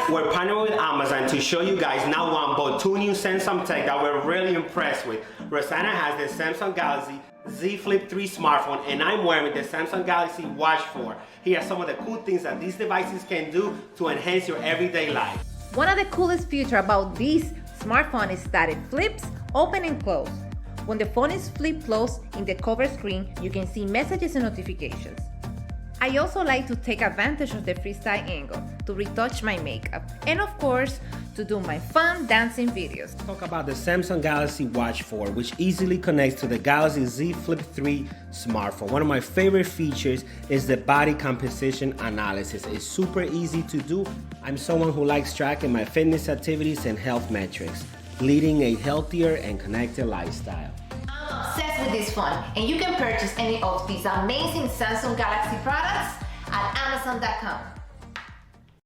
we're partnering with Amazon to show you guys not one but two new Samsung tech that we're really impressed with. Rosanna has the Samsung Galaxy Z Flip 3 smartphone and I'm wearing the Samsung Galaxy Watch 4. Here are some of the cool things that these devices can do to enhance your everyday life. One of the coolest features about this smartphone is that it flips open and close. When the phone is flipped closed in the cover screen, you can see messages and notifications. I also like to take advantage of the freestyle angle to retouch my makeup and of course to do my fun dancing videos. Talk about the Samsung Galaxy Watch 4, which easily connects to the Galaxy Z Flip 3 smartphone. One of my favorite features is the body composition analysis. It's super easy to do. I'm someone who likes tracking my fitness activities and health metrics, leading a healthier and connected lifestyle. I'm obsessed with this phone, and you can purchase any of these amazing Samsung Galaxy products at Amazon.com.